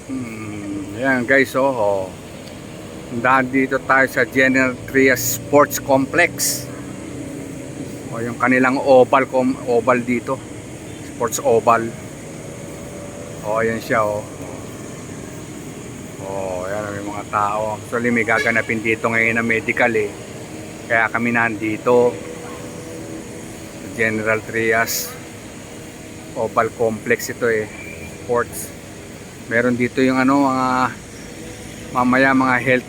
Ayan guys, dito tayo sa General Trias Sports Complex. Yung kanilang oval dito. Sports oval. Ayan siya, ayan, may mga tao. Actually, may gaganapin dito ngayon na medical Kaya kami nandito. General Trias Oval Complex ito Sports. Meron dito yung mga mamaya mga health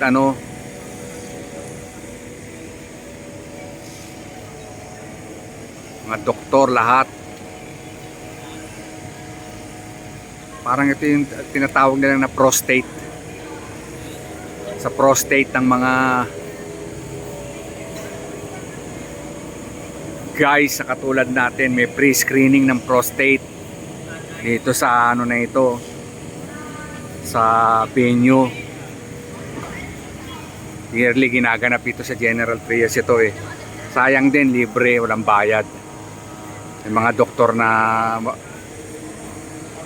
mga doktor lahat. Parang ito yung tinatawag nila na prostate. Sa prostate ng mga guys na katulad natin, may pre-screening ng prostate dito sa na ito, sa venue. Yearly ginaganap ito sa General Trias ito Sayang din, libre, walang bayad. May mga doktor na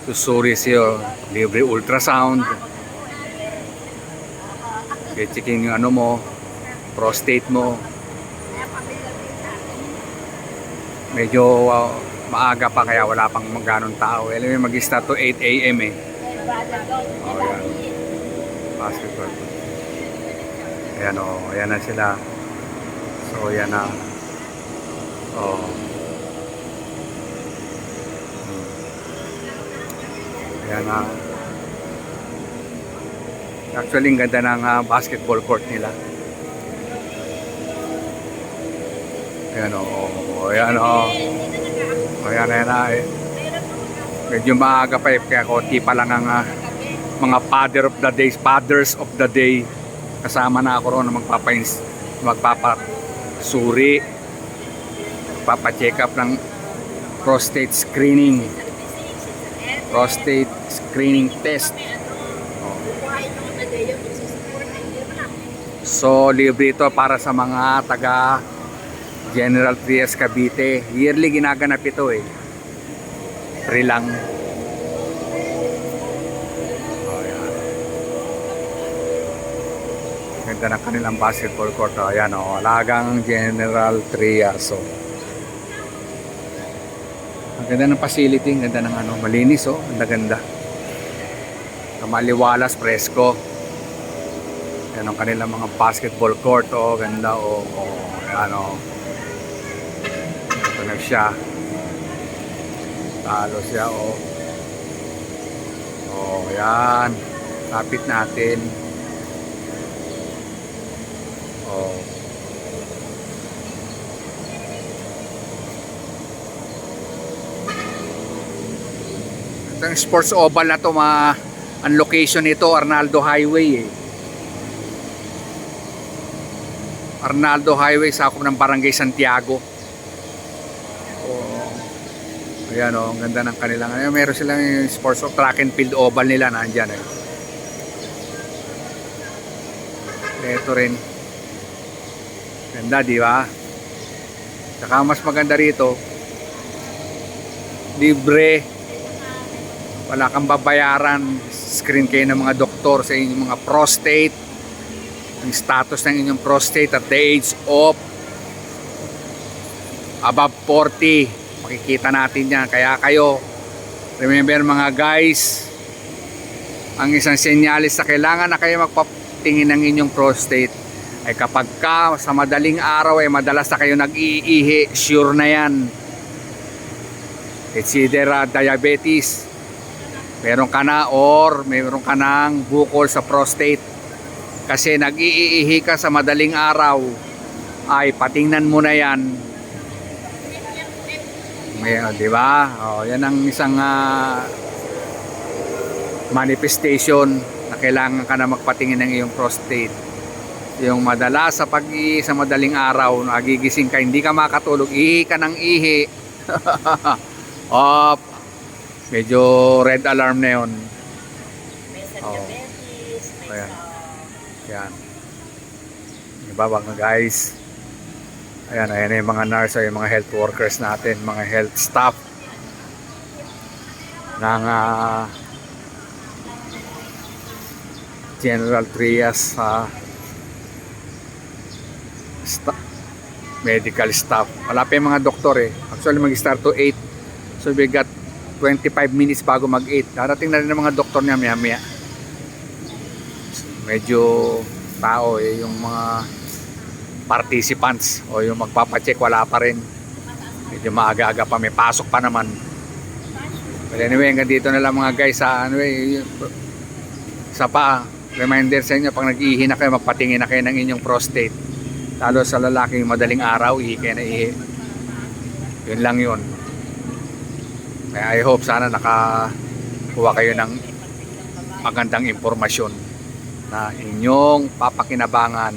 susuri siyo, libre ultrasound. I-checkin yung mo, prostate mo. Medyo maaga pa kaya wala pang ganong tao. Alam mo, mag-start to 8 AM yan. Basketball. Ayan ayan na sila. So ayan na. Ayan na. Actually, ang ganda ng basketball court nila. Ayan ayan ayan na medyo maaga pa kaya konti pa lang ang mga fathers of the day. Kasama na ako roon na magpapasuri, magpapacheck up ng prostate screening test. So libre ito para sa mga taga General Trias Cavite. Yearly ginaganap ito free lang. Ayan. Ganda ng kanilang basketball court. Ayan alagang General Trias. Ang ganda ng facility, ang ganda ng malinis ang ganda. Maliwalas, presko. Ayan ang kanilang mga basketball court ganda ayan ito na siya. Talo siya ayan. Kapit natin. Itong sports oval na to, ang location nito Arnaldo Highway Arnaldo Highway, sakop ng Barangay Santiago. Ayan ang ganda ng kanilang meron silang yung sports track and field oval nila nandiyan ito rin ganda, di ba? Saka mas maganda rito, libre, wala kang babayaran. Screen kayo ng mga doktor sa inyong mga prostate, ang status ng inyong prostate at the age of above 40. Makikita natin yan. Kaya kayo, remember mga guys, ang isang senyalis na kailangan na kayo magpatingin ng inyong prostate ay kapag sa madaling araw madalas na kayo nag-iihi. Sure na yan, it's either diabetes meron ka na or meron ka ng bukol sa prostate. Kasi nag-iihi ka sa madaling araw, ay patingnan mo na yan. Di ba? Yan ang isang manifestation na kailangan ka na magpatingin ng iyong prostate. Yung madalas sa pag-ihi sa madaling araw, nagigising ka, hindi ka makatulog, ihi ka ng ihi. Medyo red alarm na yun. Ayan. Ayan. Diba mga guys? Ayan, ayan yung mga nurse, yung mga health workers natin, mga health staff ng General Trias medical staff. Wala pa yung mga doktor eh. Actually mag-start to 8. So we got 25 minutes bago mag-8. Darating na rin ng mga doktor niya maya-maya. Medyo tao eh, yung mga participants o yung magpapacheck wala pa rin. Medyo maaga-aga pa, may pasok pa naman. But anyway, hanggang dito na lang mga guys sa reminder sa inyo, pag nag-ihi na kayo, magpatingin na kayo ng inyong prostate. Lalo sa lalaking madaling araw, ihi kayo na ihi. Yun lang yun. Kaya I hope sana nakakuha kayo ng magandang impormasyon na inyong mapapakinabangan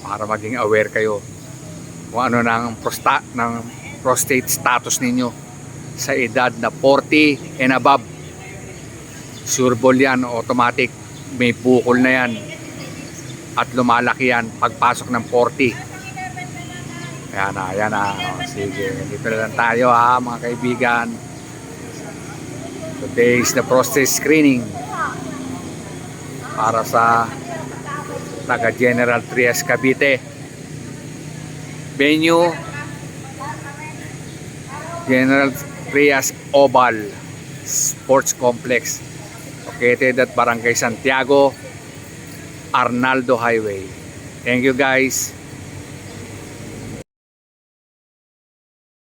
para maging aware kayo kung ano ng prostate status ninyo sa edad na 40 and above. Sureball yan, automatic, may bukol na yan at lumalaki yan pagpasok ng 40. Yan na. Sige, dito na lang tayo mga kaibigan. Today is the prostate screening para sa taga General Trias Cavite. Venue General Trias Oval Sports Complex, located at Barangay Santiago, Arnaldo Highway. Thank you guys.